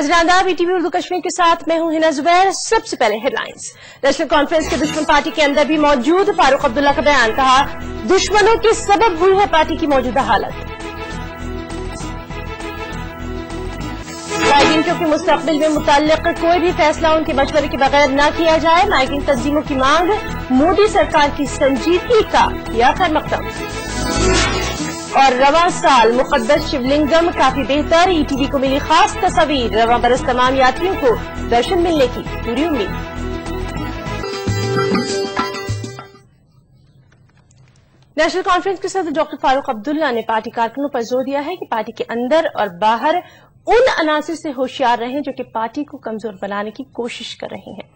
नाज़रीन आदाब, ईटीवी उर्दू कश्मीर के साथ मैं हूं हिना जुबैर। सबसे पहले हेडलाइंस। नेशनल कॉन्फ्रेंस के दुश्मन पार्टी के अंदर भी मौजूद फारूक अब्दुल्ला का बयान, कहा दुश्मनों के सबब हुई है पार्टी की मौजूदा हालत। माइग्रेंटों के मुस्तकबिल में मुताल्लिक कोई भी फैसला उनके मशवरे के बगैर न किया जाए, माइग्रेंट तंजीमों की मांग मोदी सरकार की संजीदगी का किया खैर मकदम। और रवां साल मुकद्दस शिवलिंगम काफी बेहतर, ईटीवी को मिली खास तस्वीर, रवां बरस तमाम यात्रियों को दर्शन मिलने की पूरी उम्मीद। नेशनल कॉन्फ्रेंस के सदर डॉक्टर फारूक अब्दुल्ला ने पार्टी कारकुनों पर जोर दिया है कि पार्टी के अंदर और बाहर उन अनासिर से होशियार रहें जो कि पार्टी को कमजोर बनाने की कोशिश कर रहे हैं।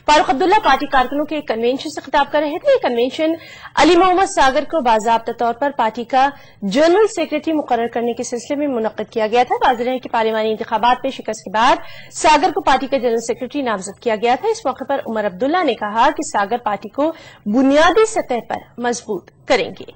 फारूक अब्दुल्ला पार्टी कारकुनों के एक कन्वेंशन से खिताब कर रहे थे। ये कन्वेंशन अली मोहम्मद सागर को बाज़ाब्ता तौर पर पार्टी का जनरल सेक्रेटरी मुकर्रर करने के सिलसिले में मुनक्किद किया गया था। वाज़ेह है कि पार्लिमानी इंतखाबात में शिकस्त के बाद सागर को पार्टी का जनरल सेक्रेटरी नामजद किया गया था। इस मौके पर उमर अब्दुल्ला ने कहा कि सागर पार्टी को बुनियादी सतह पर मजबूत करेंगे।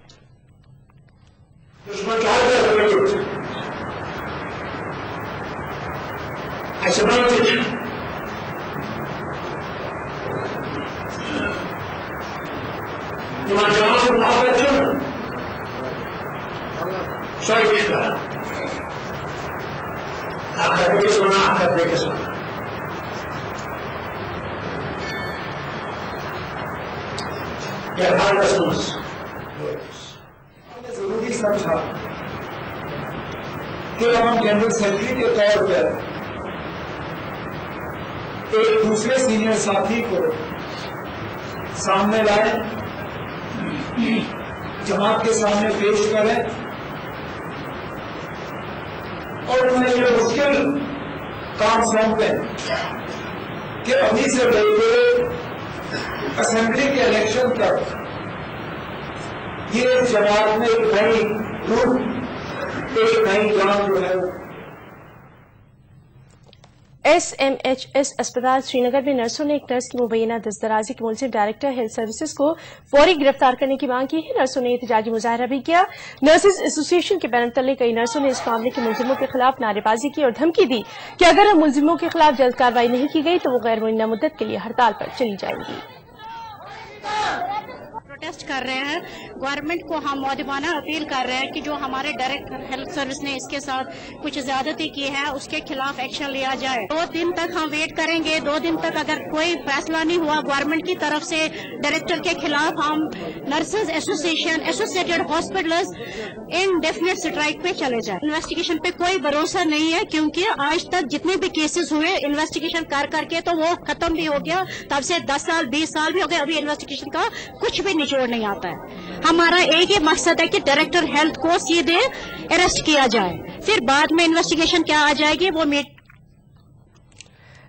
जरूरी समझा कि हम जनरल सेक्रेटरी के तौर पर एक दूसरे सीनियर साथी को सामने लाए, जमात के सामने पेश करें और उन्हें ये मुश्किल काम सौंपें कि अभी से लेकर असेंबली के इलेक्शन तक ये जमात में एक नई रूप, एक नई जान जो है। SMHS अस्पताल श्रीनगर में नर्सों ने एक नर्स की मुबैना दस्तदराजी के मुल्जिम डायरेक्टर हेल्थ सर्विसेज को फौरी गिरफ्तार करने की मांग की है। नर्सों ने एहतजाजी मुजाहरा भी किया। नर्सेज एसोसिएशन के बैनर तले कई नर्सों ने इस मामले के मुल्जिमों के खिलाफ नारेबाजी की और धमकी दी कि अगर मुल्जिमों के खिलाफ जल्द कार्रवाई नहीं की गई तो वो गैर मुइन्ना मुद्दत के लिए हड़ताल पर चली जाएंगी। प्रोटेस्ट कर रहे हैं। गवर्नमेंट को हम मौदबाना अपील कर रहे हैं कि जो हमारे डायरेक्टर हेल्थ सर्विस ने इसके साथ कुछ ज्यादती की है उसके खिलाफ एक्शन लिया जाए। 2 दिन तक हम वेट करेंगे। 2 दिन तक अगर कोई फैसला नहीं हुआ गवर्नमेंट की तरफ से डायरेक्टर के खिलाफ, हम nurses association, associated hospitals indefinite strike पे चले जाए। इन्वेस्टिगेशन पे कोई भरोसा नहीं है क्योंकि आज तक जितने भी केसेस हुए इन्वेस्टिगेशन कर करके तो वो खत्म भी हो गया। तब से 10 साल 20 साल भी हो गए, अभी इन्वेस्टिगेशन का कुछ भी निचोड़ नहीं आता है। हमारा एक ही मकसद है कि डायरेक्टर हेल्थ को सीधे अरेस्ट किया जाए, फिर बाद में इन्वेस्टिगेशन क्या आ जाएगी वो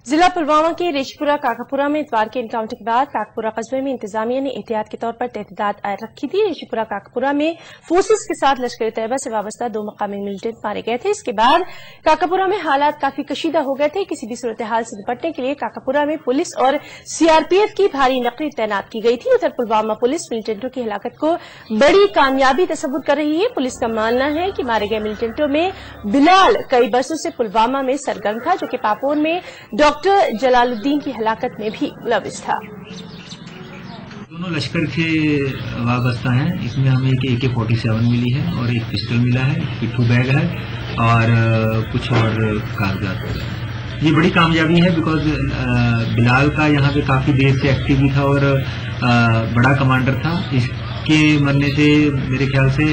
जिला पुलवामा के रेशपुरा काकापुरा में इतवार के एनकाउंटर के बाद काकापुरा कस्बे में इंतजामिया ने एहतियात के तौर पर तहदीदात रखी थी। रेशपुरा काकापुरा में फोर्सेस के साथ लश्कर तैयबा से वाबस्ता 2 मकामी मिलिटेंट मारे गए थे। इसके बाद काकापुरा में हालात काफी कशीदा हो गए थे। किसी भी सूरत हाल से निपटने के लिए काकापुरा में पुलिस और सीआरपीएफ की भारी नकली तैनात की गई थी। उधर पुलवामा पुलिस मिलिटेंटों की हलाकत को बड़ी कामयाबी तस्वुर कर रही है। पुलिस का मानना है कि मारे गए मिलिटेंटों में बिलाल कई बरसों से पुलवामा में सरगर्म था, जो कि पापोर में डॉक्टर जलालुद्दीन की हलाकत में भी मुलविस था। दोनों लश्कर के वाबस्ता हैं। इसमें हमें एक AK-47 मिली है और एक पिस्टल मिला है, पिट्ठू बैग है और कुछ और कागजात। ये बड़ी कामयाबी है बिकॉज बिलाल का यहाँ पे काफी देर से एक्टिव भी था और बड़ा कमांडर था। इसके मरने से मेरे ख्याल से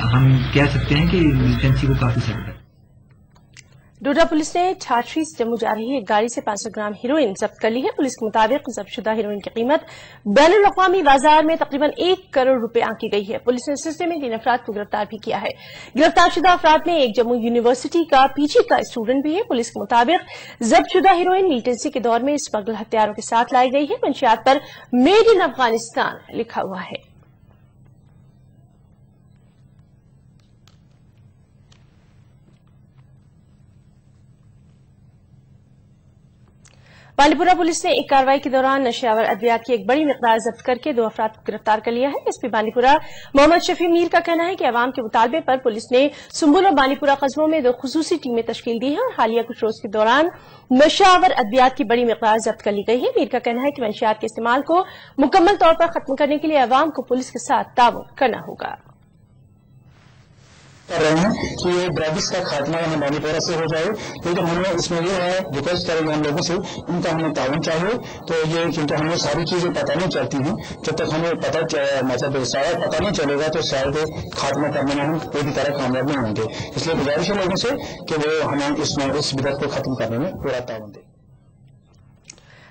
हम कह सकते हैं कि मिलिटेंसी को काफी सख्त है। डोडा पुलिस ने ठाठरी से जम्मू जा रही एक गाड़ी से 500 ग्राम हीरोइन जब्त कर ली है। पुलिस के मुताबिक जब्तशुदा हीरोइन की कीमत बैनुल अक़वामी बाजार में तकरीबन 1 करोड़ रुपए आंकी गई है। पुलिस ने इस सिलसिले में 3 अफराद को गिरफ्तार भी किया है। गिरफ्तारशुदा अफराद में एक जम्मू यूनिवर्सिटी का पीजी का स्टूडेंट भी है। पुलिस के मुताबिक जब्तशुदा हीरोइन मिलिटेंसी के दौर में स्मगल हथियारों के साथ लाई गई है। मंशियात पर मेड इन अफगानिस्तान लिखा हुआ है। बांदीपुरा पुलिस ने एक कार्रवाई के दौरान नशावर अद्वियात की एक बड़ी मिकदार जब्त करके 2 अफराद को गिरफ्तार कर लिया है। एसपी बांदीपुरा मोहम्मद शफी मीर का कहना है कि अवाम के मुतालबे पर पुलिस ने सुंबुल और बांदीपुरा कस्बों में 2 खुसूसी टीमें तश्कील दी हैं और हालिया कुछ रोज के दौरान नशावर अद्वियात की बड़ी मिकदार जब्त कर ली गई है। मीर का कहना है कि मंशियात के इस्तेमाल को मुकम्मल तौर पर खत्म करने के लिए अवाम को पुलिस के साथ ताउन करना होगा। कर रहे हैं कि ये ड्रग्स का खात्मा हमें बांदीपुरा से हो जाए, क्योंकि हमें इसमें ये है रिक्वेस्ट करेंगे हम लोगों से, उनका हमें ताउन चाहिए। तो ये क्योंकि हमें सारी चीजें पता नहीं चलती हैं, जब तक हमें मतलब शायद पता नहीं चलेगा तो शायद खात्मा करने में हम पूरी तरह कामयाब नहीं होंगे। इसलिए गुजारिश है लोगों से कि वो हमें इसमें इस बिदअत को खत्म करने में पूरा ताउन दें।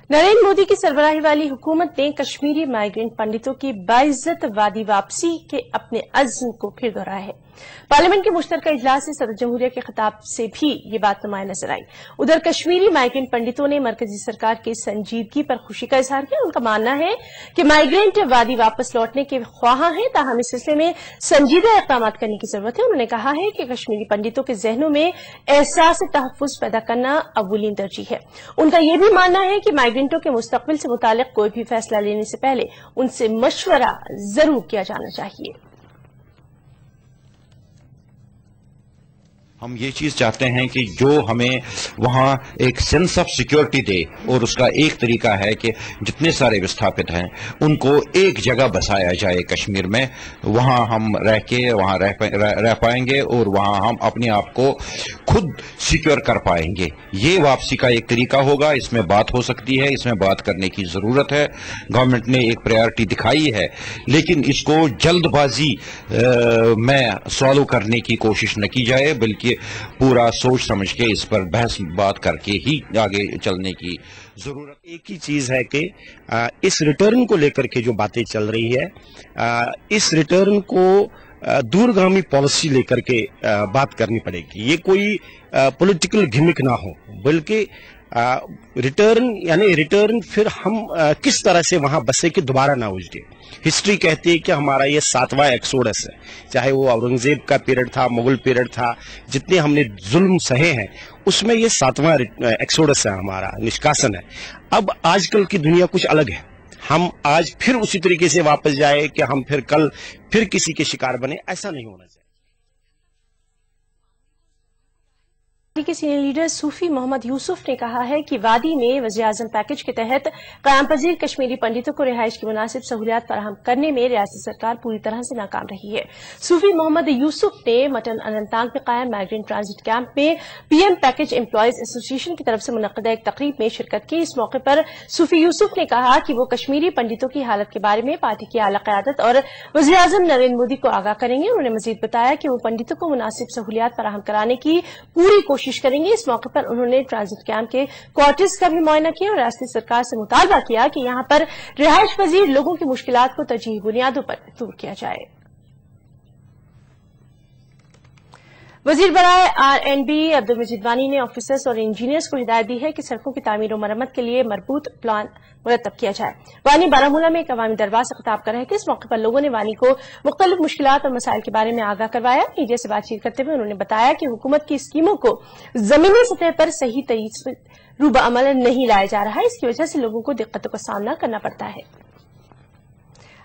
नरेंद्र मोदी की सरबराही वाली हुकूमत ने कश्मीरी माइग्रेंट पंडितों की बाइज्जत वादी वापसी के अपने अज़्म को फिर दोहराया है। पार्लियामेंट के मुश्तरका इजलास से सदर जमहूरिया के खिताब से भी ये बात नुमाया नजर आई। उधर कश्मीरी माइग्रेंट पंडितों ने मरकजी सरकार की संजीदगी पर खुशी का इजहार किया। उनका मानना है कि माइग्रेंट वादी वापस लौटने के ख्वाह हैं, ताहम इस सिलसिले में संजीदा इक़दाम करने की जरूरत है। उन्होंने कहा है कि कश्मीरी पंडितों के जहनों में एहसास तहफ़्फ़ुज़ पैदा करना अव्वलीन तरजीह है। उनका यह भी मानना है कि माइग्रेंटों के मुस्तक़बिल से मुतालिक कोई भी फैसला लेने से पहले उनसे मशवरा जरूर किया जाना चाहिए। हम ये चीज चाहते हैं कि जो हमें वहाँ एक सेंस ऑफ सिक्योरिटी दे, और उसका एक तरीका है कि जितने सारे विस्थापित हैं उनको एक जगह बसाया जाए कश्मीर में। वहाँ हम रह के वहाँ रह पाएंगे और वहाँ हम अपने आप को खुद सिक्योर कर पाएंगे। ये वापसी का एक तरीका होगा। इसमें बात हो सकती है, इसमें बात करने की जरूरत है। गवर्नमेंट ने एक प्रायोरिटी दिखाई है, लेकिन इसको जल्दबाजी में सॉल्व करने की कोशिश न की जाए, बल्कि पूरा सोच समझ के इस पर बहस बात करके ही आगे चलने की जरूरत। एक ही चीज है कि इस रिटर्न को लेकर के जो बातें चल रही है, इस रिटर्न को दूरगामी पॉलिसी लेकर के बात करनी पड़ेगी। ये कोई पॉलिटिकल गिमिक ना हो, बल्कि रिटर्न यानी रिटर्न फिर हम किस तरह से वहां बसे कि दोबारा ना उजड़े। हिस्ट्री कहती है कि हमारा ये 7वां एक्सोडस है, चाहे वो औरंगजेब का पीरियड था, मुगल पीरियड था, जितने हमने जुल्म सहे हैं उसमें ये 7वां एक्सोडस है, हमारा निष्कासन है। अब आजकल की दुनिया कुछ अलग है। हम आज फिर उसी तरीके से वापस जाए कि हम फिर कल फिर किसी के शिकार बने, ऐसा नहीं होना चाहिए। के सीनियर लीडर सूफी मोहम्मद यूसुफ ने कहा है कि वादी में वज़ीर-ए-आज़म पैकेज के तहत क़याम पज़ीर कश्मीरी पंडितों को रिहाइश की मुनासिब सहूलियात फराहम करने में रियासती सरकार पूरी तरह से नाकाम रही है। सूफी मोहम्मद यूसुफ ने मटन अनंतनाग में कायम माइग्रेंट ट्रांजिट कैंप में पीएम पैकेज एम्प्लॉयज एसोसिएशन की तरफ से मुनक़दा एक तकरीब में शिरकत की। इस मौके पर सूफी यूसुफ ने कहा कि वो कश्मीरी पंडितों की हालत के बारे में पार्टी की आला क़यादत और वज़ीर-ए-आज़म नरेंद्र मोदी को आगाह करेंगे। उन्होंने मजीद बताया कि वो पंडितों को मुनासिब सहूलियात फराहम कराने की पूरी कोशिश करेंगे। इस मौके पर उन्होंने ट्रांजिट कैंप के क्वार्टर्स का भी मुआयना किया और राष्ट्रीय सरकार से मुतालबा किया कि यहां पर रिहाइश पजीर लोगों की मुश्किलात को तरजीही बुनियादों पर दूर किया जाए। वजीर बराए आर&बी अब्दुल मजीद वानी ने ऑफिसर्स और इंजीनियर्स को हिदायत दी है कि सड़कों की तामीर और मरम्मत के लिए मरबूत प्लान मुरतब किया जाए। वानी बारामूला में एक अवामी दरबार से खिताब कर रहे थे। इस मौके पर लोगों ने वानी को मुख्तलिफ मुश्किलात और मसाइल के बारे में आगाह करवाया। मीडिया से बातचीत करते हुए उन्होंने बताया कि हुकूमत की स्कीमों को जमीनी सतह पर सही तरीके से रूब अमल नहीं लाया जा रहा है। इसकी वजह से लोगों को दिक्कतों का सामना करना पड़ता है।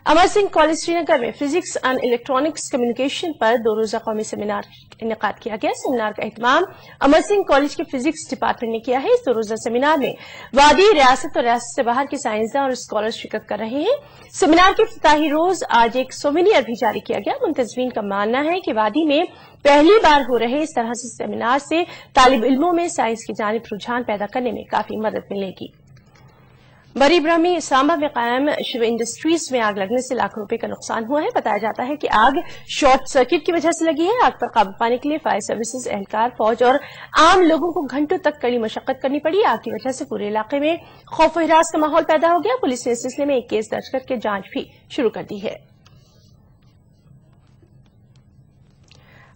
अमर सिंह कॉलेज श्रीनगर में फिजिक्स एंड इलेक्ट्रॉनिक्स कम्युनिकेशन पर 2 रोजा कौमी सेमिनार इनेकाद किया गया। सेमिनार का एहतमाम अमर सिंह कॉलेज के फिजिक्स डिपार्टमेंट ने किया है। इस 2 रोजा सेमिनार में वादी, रियासत और रियासत से बाहर के साइंसदान और स्कॉलर शिरकत कर रहे हैं। सेमिनार के इफ्तिताही रोज आज एक सोवेनियर भी जारी किया गया। मुंतज़मीन का मानना है कि वादी में पहली बार हो रहे इस तरह से सेमिनार से तालिब इल्मों में साइंस की जानिब रुझान पैदा करने में काफी मदद मिलेगी। बरी ब्रह्मी सांबा में कायम शिव इंडस्ट्रीज में आग लगने से लाखों रुपए का नुकसान हुआ है। बताया जाता है कि आग शॉर्ट सर्किट की वजह से लगी है। आग पर काबू पाने के लिए फायर सर्विसेज, एहलकार, फौज और आम लोगों को घंटों तक कड़ी मशक्कत करनी पड़ी। आग की वजह से पूरे इलाके में खौफ व हिरास का माहौल पैदा हो गया। पुलिस ने इस सिलसिले में एक केस दर्ज करके जांच भी शुरू कर दी है।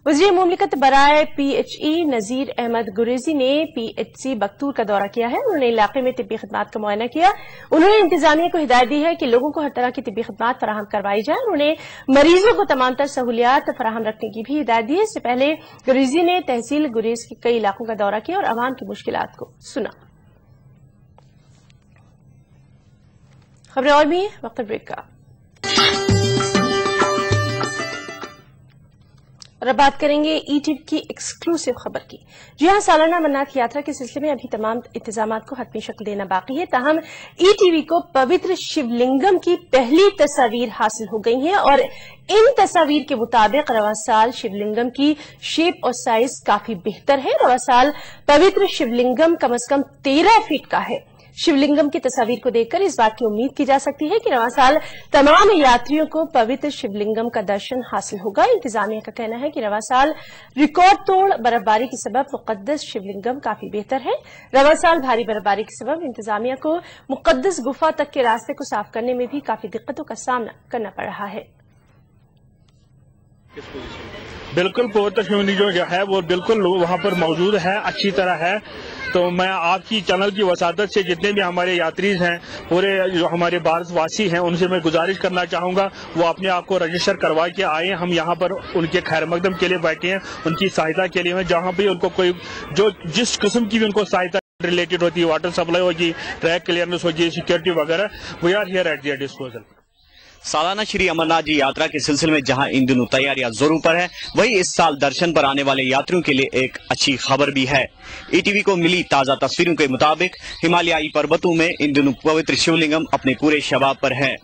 वज़ीर मुमलिकत बराए PHE नजीर अहमद गुरेजी ने PHC बख्तूर का दौरा किया है। उन्होंने इलाके में तिब्बी खिदमात का मुआयना किया। उन्होंने इंतजामिया को हिदायत दी है कि लोगों को हर तरह की तिब्बी खिदमात फराहम करवाई जाए। उन्होंने मरीजों को तमाम तर सहूलियात फराहम रखने की भी हिदायत दी है। इससे पहले गुरेजी ने तहसील गुरेज के कई इलाकों का दौरा किया और आवाम की मुश्किलात को सुना। खबरें और भी वक्त ब्रेक का। और अब बात करेंगे ईटीवी की एक्सक्लूसिव खबर की। जी हां, सालाना अमरनाथ यात्रा के सिलसिले में अभी तमाम इंतजामात को हतमी शक्ल देना बाकी है। ताहम ईटीवी को पवित्र शिवलिंगम की पहली तस्वीर हासिल हो गई है और इन तस्वीर के मुताबिक रवा साल शिवलिंगम की शेप और साइज काफी बेहतर है। रवा साल पवित्र शिवलिंगम कम से कम 13 फीट का है। शिवलिंगम की तस्वीर को देखकर इस बात की उम्मीद की जा सकती है कि रवा साल तमाम यात्रियों को पवित्र शिवलिंगम का दर्शन हासिल होगा। इंतजामिया का कहना है कि रवा साल रिकॉर्ड तोड़ बर्फबारी के सबब मुकद्दस शिवलिंगम काफी बेहतर है। रवा साल भारी बर्फबारी के सबब इंतजामिया को मुकद्दस गुफा तक के रास्ते को साफ करने में भी काफी दिक्कतों का सामना करना पड़ रहा है। बिल्कुल पवित्र शिवलिंग जो है वो बिल्कुल वहाँ पर मौजूद है, अच्छी तरह है। तो मैं आपकी चैनल की वसादत से जितने भी हमारे यात्री हैं, पूरे जो हमारे भारतवासी हैं, उनसे मैं गुजारिश करना चाहूँगा वो अपने आप को रजिस्टर करवा के आए। हम यहाँ पर उनके खैर मकदम के लिए बैठे हैं, उनकी सहायता के लिए। जहाँ भी उनको कोई जो जिस किस्म की भी उनको सहायता रिलेटेड होती है, वाटर सप्लाई होगी, ट्रैक क्लियरेंस होगी, सिक्योरिटी वगैरह, we are here at their disposal. सालाना श्री अमरनाथ जी यात्रा के सिलसिले में जहां इन दिनों तैयारियां जोरों पर है, वहीं इस साल दर्शन पर आने वाले यात्रियों के लिए एक अच्छी खबर भी है। ईटीवी को मिली ताजा तस्वीरों के मुताबिक हिमालयी पर्वतों में इन दिनों पवित्र शिवलिंगम अपने पूरे शबाब पर है,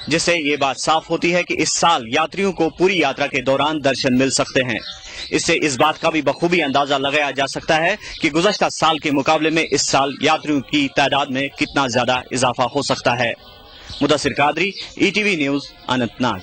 जिससे ये बात साफ होती है कि इस साल यात्रियों को पूरी यात्रा के दौरान दर्शन मिल सकते हैं। इससे इस बात का भी बखूबी अंदाजा लगाया जा सकता है कि गुज़श्ता साल के मुकाबले में इस साल यात्रियों की तादाद में कितना ज्यादा इजाफा हो सकता है। Mudassir Qadri, ETV news, Anantnag.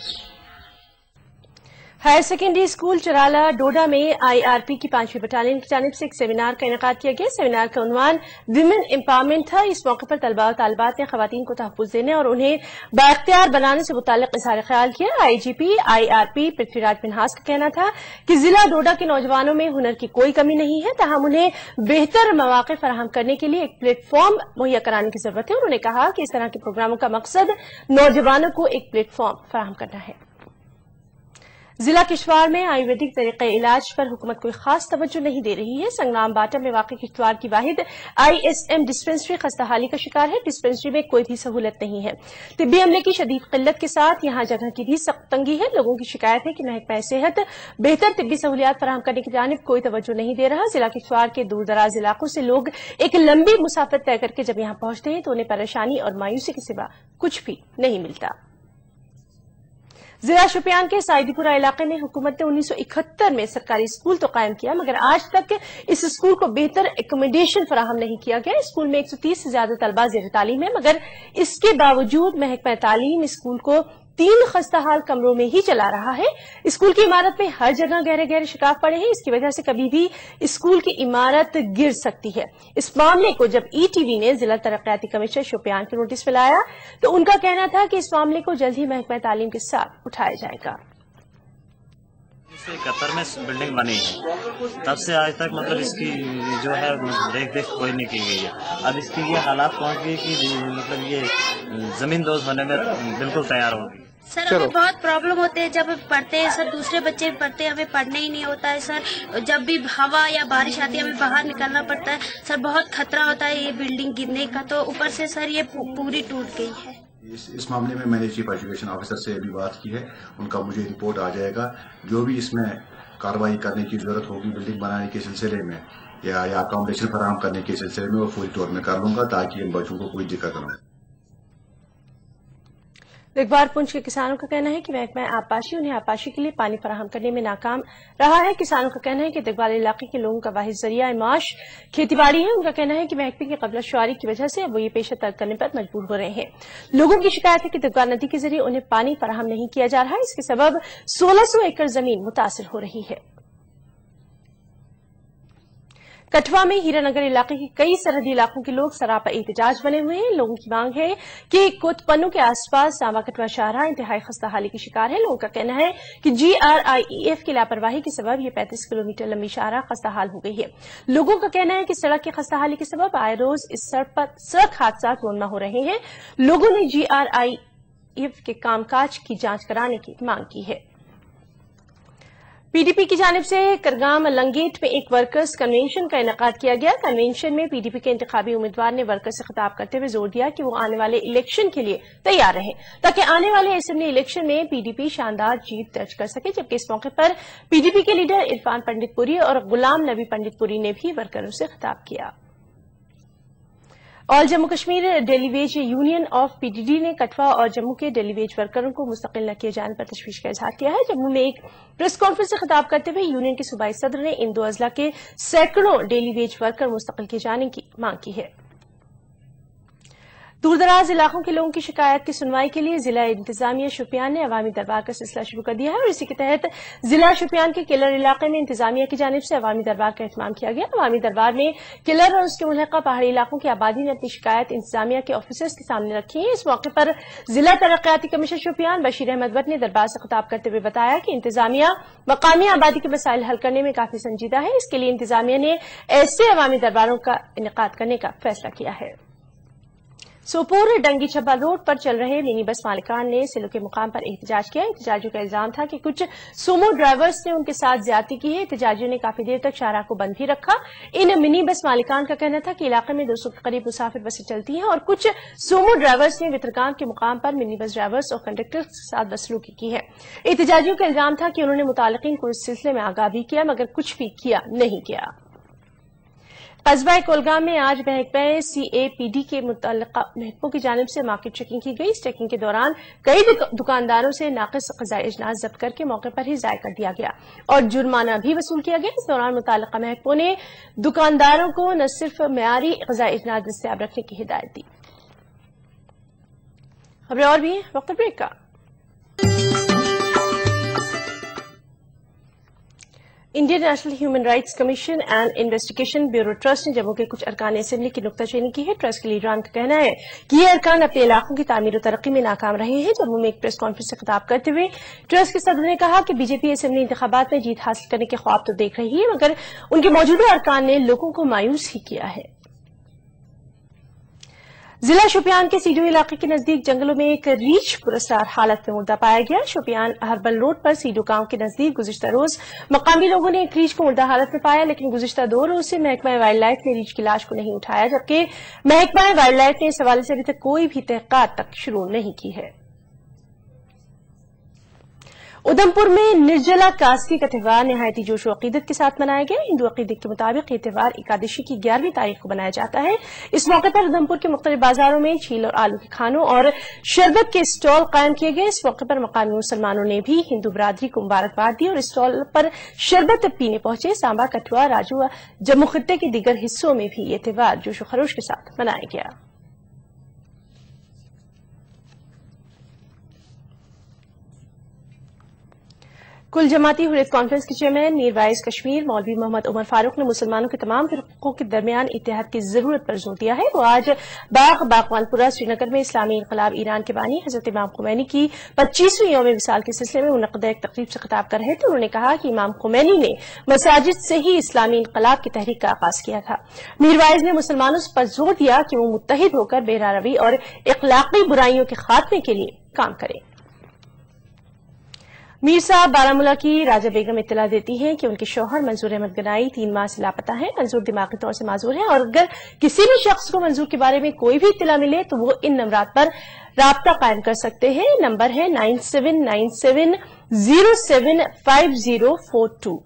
Higher secondary school Charala Doda में आईआरपी की 5वीं बटालियन की जानिब से एक सेमिनार का इनेकाद किया गया। सेमिनार का उन्वान विमेन एम्पावरमेंट था। इस मौके पर तलबा और तालिबात ने खवातीन को तहफ़्फ़ुज़ देने और उन्हें बाइख्तियार बनाने से मुताल्लिक़ इज़हार ख्याल किया। आईजीपी आईआरपी पृथ्वीराज मिन्हास का कहना था कि जिला डोडा के नौजवानों में हुनर की कोई कमी नहीं है, ताहम उन्हें बेहतर मौक़े फराहम करने के लिए एक प्लेटफॉर्म मुहैया कराने की जरूरत है। उन्होंने कहा कि इस तरह के प्रोग्रामों का मकसद नौजवानों को एक प्लेटफॉर्म फराहम करना है। जिला किश्तवाड़ में आयुर्वेदिक तरीके इलाज पर हुकूमत कोई खास तवज्जो नहीं दे रही है। संग्राम बाटा में वाक़ई किश्तवाड़ की वाहिद आईएसएम डिस्पेंसरी खस्ताहाली का शिकार है। डिस्पेंसरी में कोई भी सहूलत नहीं है। तिब्बी अमले की शदीद किल्लत के साथ यहाँ जगह की भी सख्त तंगी है। लोगों की शिकायत है कि महकमा सेहत बेहतर तिब्बी सहूलियात फराहम करने की जानिब कोई तवज्जो नहीं दे रहा। जिला किश्तवाड़ के दूर दराज इलाकों से लोग एक लंबी मुसाफिर तय करके जब यहाँ पहुंचते हैं तो उन्हें परेशानी और मायूसी के सिवा कुछ भी नहीं मिलता। जिला शोपियान के साइदीपुरा इलाके में हुकूमत ने 1971 में सरकारी स्कूल तो कायम किया, मगर आज तक इस स्कूल को बेहतर एकोमोडेशन फराहम नहीं किया गया। स्कूल में 130 से ज्यादा तलबा ज़ेर तालीम है, मगर इसके बावजूद महकमा तालीम स्कूल को 3 खस्ताहाल कमरों में ही चला रहा है। स्कूल की इमारत में हर जगह गहरे गहरे शिकाफ पड़े हैं। इसकी वजह से कभी भी स्कूल की इमारत गिर सकती है। इस मामले को जब ईटीवी ने जिला तरक्याती कमिश्नर शोपियान के नोटिस में लाया तो उनका कहना था कि इस मामले को जल्द ही महकमा तालीम के साथ उठाया जाएगा। 1971 में बिल्डिंग बनी है, तब से आज तक मतलब इसकी जो है देख कोई नहीं की गई है। अब इसकी ये हालात पहुंच गई कि मतलब ये जमीन दोज होने में बिल्कुल तैयार होगी। सर हमें बहुत प्रॉब्लम होते हैं जब पढ़ते हैं सर, दूसरे बच्चे पढ़ते हैं, हमें पढ़ने ही नहीं होता है सर। जब भी हवा या बारिश आती है हमें बाहर निकलना पड़ता है सर, बहुत खतरा होता है ये बिल्डिंग गिरने का। तो ऊपर से सर ये पूरी टूट गई है। इस मामले में मैंने चीफ एजुकेशन ऑफिसर से अभी बात की है, उनका मुझे रिपोर्ट आ जाएगा। जो भी इसमें कार्रवाई करने की जरूरत होगी बिल्डिंग बनाने के सिलसिले में या अकोमोडेशन फराहम करने के सिलसिले में वो पूरी तौर में कर लूंगा ताकि इन बच्चों को कोई दिक्कत न हो। दिगवार पुंछ के किसानों का कहना है कि महकमा आबपाशी उन्हें आबपाशी के लिए पानी फराहम करने में नाकाम रहा है। किसानों का कहना है कि दिगवार इलाके के लोगों का वाहिद जरिया माश खेतीबाड़ी है। उनका कहना है कि महकमे की कब्ज़ाशुआरी की वजह से अब वो ये पेशा तर्क करने पर मजबूर हो रहे हैं। लोगों की शिकायत है कि दिगवार नदी के जरिए उन्हें पानी फराहम नहीं किया जा रहा है। इसके सबब 1600 एकड़ जमीन मुतासिर हो रही है। कठवा में हीरानगर इलाके के कई सरहदी इलाकों के लोग सरापा एहतजाज बने हुए हैं। लोगों की मांग है कि कोतपन्नू के आसपास सांवा कठवा शाहरा इंतहाई खस्ताहाली की शिकार है। लोगों का कहना है कि GRIEF की लापरवाही के सबब ये 35 किलोमीटर लंबी शाहरा खस्ताहाल हो गई है। लोगों का कहना है कि सड़क की खस्ताहाली के सबब आए रोज इस सड़क पर सड़क हादसा रोनमा हो रहे हैं। लोगों ने GRIEF के कामकाज की जांच कराने की मांग की है। पीडीपी की जानिब से करगाम लंगेट में एक वर्कर्स कन्वेंशन का इनेकाद किया गया। कन्वेंशन में पीडीपी के इंतखाबी उम्मीदवार ने वर्कर्स से खिताब करते हुए जोर दिया कि वो आने वाले इलेक्शन के लिए तैयार रहे ताकि आने वाले असेंबली इलेक्शन में पीडीपी शानदार जीत दर्ज कर सके। जबकि इस मौके पर पीडीपी के लीडर इरफान पंडितपुरी और गुलाम नबी पंडितपुरी ने भी वर्करों से खिताब किया। All Jammu Kashmir daily veg union of PDD ने कठुआ और जम्मू के डेली वेज वर्करों को मुस्तकिल न किए जाने पर तशवीश का इजहार किया है। जम्मू में एक प्रेस कॉन्फ्रेंस से खिताब करते हुए यूनियन के सूबाई सदर ने इन दो अजला के सैकड़ों डेली वेज वर्कर मुस्तकिल किए जाने की मांग की है। दूरदराज इलाकों के लोगों की शिकायत की सुनवाई के लिए जिला इंतजामिया शोपियान ने अवामी दरबार का सिलसिला शुरू कर दिया है और इसी के तहत जिला शोपियान के किलर इलाके में इंतजामिया की जानिब से अवामी दरबार का एहतमाम किया गया। अवामी दरबार में किलर और उसके मुल्हका पहाड़ी इलाकों की आबादी ने अपनी शिकायत इंतजामिया के ऑफिसर्स के सामने रखी है। इस मौके पर जिला तरक्याती कमिश्नर शोपियान बशीर अहमद भट्ट ने दरबार से खिताब करते हुए बताया कि इंतजामिया मकामी आबादी के मसाइल हल करने में काफी संजीदा है। इसके लिए इंतजामिया ने ऐसे अवामी दरबारों का इनेकाद करने का फैसला किया है। सोपोर डंगी छब्बा रोड पर चल रहे मिनी बस मालिकान ने सिलो के मुकाम पर एहतजाज किया। एहतजाजियों का इल्जाम था कि कुछ सोमो ड्राइवर्स ने उनके साथ ज्यादती की है। एहतजाजियों ने काफी देर तक शाहराह को बंद भी रखा। इन मिनी बस मालिकान का कहना था कि इलाके में 200 के करीब मुसाफिर बसें चलती हैं और कुछ सोमो ड्राइवर्स ने वितरकाम के मुकाम पर मिनी बस ड्राइवर्स और कंडक्टर्स के साथ बदसलूकी की है। एहतजाजियों का इल्जाम था कि उन्होंने मुतालिकीन को इस सिलसिले में आगाह भी किया मगर कुछ भी किया नहीं गया। कस्बा कोलगाम में आज महकमा CAPD के मुतल्लिका महकमों की जानिब से मार्केट चेकिंग की गई। इस चेकिंग के दौरान कई दुकानदारों से नाकिस ग़िज़ाई अजनास जब्त करके मौके पर ही ज़ाय कर दिया गया और जुर्माना भी वसूल किया गया। इस दौरान मुतल्लिका महकमों ने दुकानदारों को न सिर्फ मेयारी ग़िज़ाई अजनास दस्तयाब रखने की हिदायत दी। खबरें और भी वक्त ब्रेक का। Indian national human rights commission and investigation bureau trust ने जम्मू के कुछ अरकान असेंबली की नुक्ताचीनी की है। ट्रस्ट के लीडरान का कहना है कि ये अरकान अपने इलाकों की तामीर और तरक्की में नाकाम रहे हैं। जम्मू में एक प्रेस कॉन्फ्रेंस से खिताब करते हुए ट्रस्ट के सदर ने कहा कि बीजेपी असेंबली इंतखाबात में जीत हासिल करने के ख्वाब तो देख रही है मगर उनके मौजूदा अरकान ने लोगों को मायूस ही किया है। जिला शोपियान के सीडो इलाके के नजदीक जंगलों में एक रीछ पुरस्कार हालत में मुर्दा पाया गया। शोपियान हर्बल रोड पर सीडो गांव के नजदीक गुज़िश्ता रोज मकामी लोगों ने एक रीछ को मुर्दा हालत में पाया लेकिन गुज़िश्ता 2 रोज से महकमा वाइल्ड लाइफ ने रीछ की लाश को नहीं उठाया जबकि महकमा वाइल्ड लाइफ ने इस हवाले से अभी तक कोई भी तहकीकात तक शुरू नहीं की है। उधमपुर में निर्जला कास्की का त्यौहार निहायती जोश व अकीदत के साथ मनाया गया। हिंदू अकीदत के मुताबिक ये त्यौहार एकादशी की 11वीं तारीख को मनाया जाता है। इस मौके पर उधमपुर के मुख्तलिफ बाजारों में छील और आलू के खानों और शरबत के स्टॉल कायम किए गए। इस मौके पर मकामी मुसलमानों ने भी हिंदू बरादरी को मुबारकबाद दी और स्टॉल पर शरबत पीने पहुंचे। सांबा, कठुआ, राजू व जम्मू खित्ते के दीगर हिस्सों में भी ये त्यौहार जोश व खरोश के साथ मनाया गया। कुल जमाती हुर्रियत कॉन्फ्रेंस के चेयरमैन मीर वाइस कश्मीर मौलवी मोहम्मद उमर फारूक ने मुसलमानों के तमाम फिरकों के दरमियान इत्तेहाद की जरूरत पर जोर दिया है। वो आज बागवानपुरा श्रीनगर में इस्लामी इनकलाब ईरान के बानी हजरत इमाम खुमैनी की 25वीं यौम विसाल के सिलसिले में मुनक़्क़दा एक तकरीब से खिताब कर रहे थे। उन्होंने कहा कि इमाम खुमैनी ने मसाजिद से ही इस्लामी इनकलाब की तहरीक का आगाज किया था। मीर वाइस ने मुसलमानों पर जोर दिया कि वो मुत्तहिद होकर बेरारवी और इखलाकी बुराइयों के खात्मे के लिए काम करें। मीर साहब बारामूला की राजा बेगम इत्तला देती हैं कि उनके शौहर मंजूर अहमद गनाई 3 माह से लापता है। मंजूर दिमागी तौर से माजूर है और अगर किसी भी शख्स को मंजूर के बारे में कोई भी इत्तला मिले तो वो इन नंबरात पर राब्ता कायम कर सकते हैं। नंबर है 9797075042।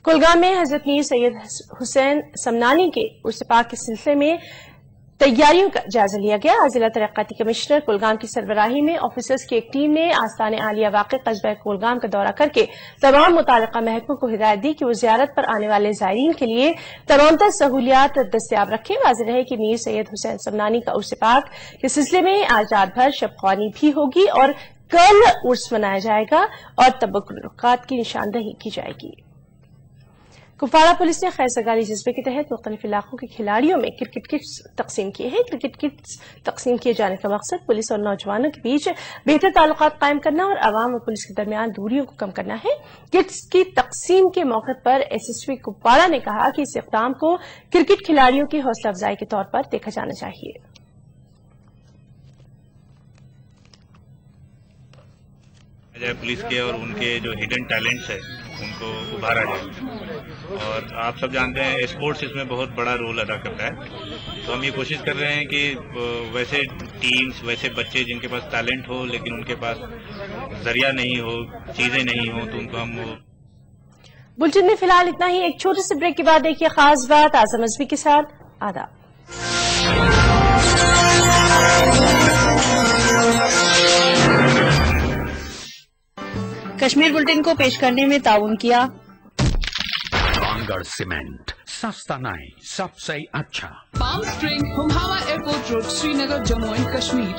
कुलगाम में हजरत मीर सैयद हुसैन समनानी के उर्स पाक के सिलसिले में तैयारियों का जायजा लिया गया। आज जिला तरक्याती कमिश्नर कुलगाम की सरबराही में ऑफिसर्स की एक टीम ने आस्थान आलिया वाक़े कस्बा कुलगाम का दौरा करके तमाम मुताल्लिका महकमों को हिदायत दी कि वो ज़ियारत पर आने वाले ज़ायरीन के लिए तमाम सहूलियात दस्तियाब रखें। वाज़ेह है कि मीर सैयद हुसैन समनानी का उर्स पाक के सिलसिले में आज रात भर शब-ख्वानी भी होगी और कल उर्स मनाया जाएगा और तबर्रुकात की निशानदही की जाएगी। कुपवाड़ा पुलिस ने खैर सगारी जज्बे के तहत मुख्तलिफ इलाकों के खिलाड़ियों में क्रिकेट किट्स तकसीम किए हैं। क्रिकेट किट्स तकसीम किए जाने का मकसद पुलिस और नौजवानों के बीच बेहतर ताल्लुकात कायम करना और आवाम और पुलिस के दरमियान दूरियों को कम करना है। किट्स की तकसीम के मौके पर SSP कुपवाड़ा ने कहा कि इस इक़दाम को क्रिकेट खिलाड़ियों की हौसला अफजाई के तौर पर देखा जाना चाहिए। पुलिस के और उनके जो हिडन टैलेंट्स है उनको उभारा जाए, और आप सब जानते हैं स्पोर्ट्स इसमें बहुत बड़ा रोल अदा करता है। तो हम ये कोशिश कर रहे हैं कि वैसे टीम्स, वैसे बच्चे जिनके पास टैलेंट हो लेकिन उनके पास जरिया नहीं हो, चीजें नहीं हो, तो उनको हम बुलेटिन में फिलहाल इतना ही। एक छोटे से ब्रेक के बाद देखिए खास बात आज़म अज़मी के साथ। आदाब। कश्मीर बुलेटिन को पेश करने में ताउन किया रामगढ़ सीमेंट, सस्ता नहीं सबसे अच्छा। Palm spring, Humhama airport road, Srinagar, Jammu and Kashmir.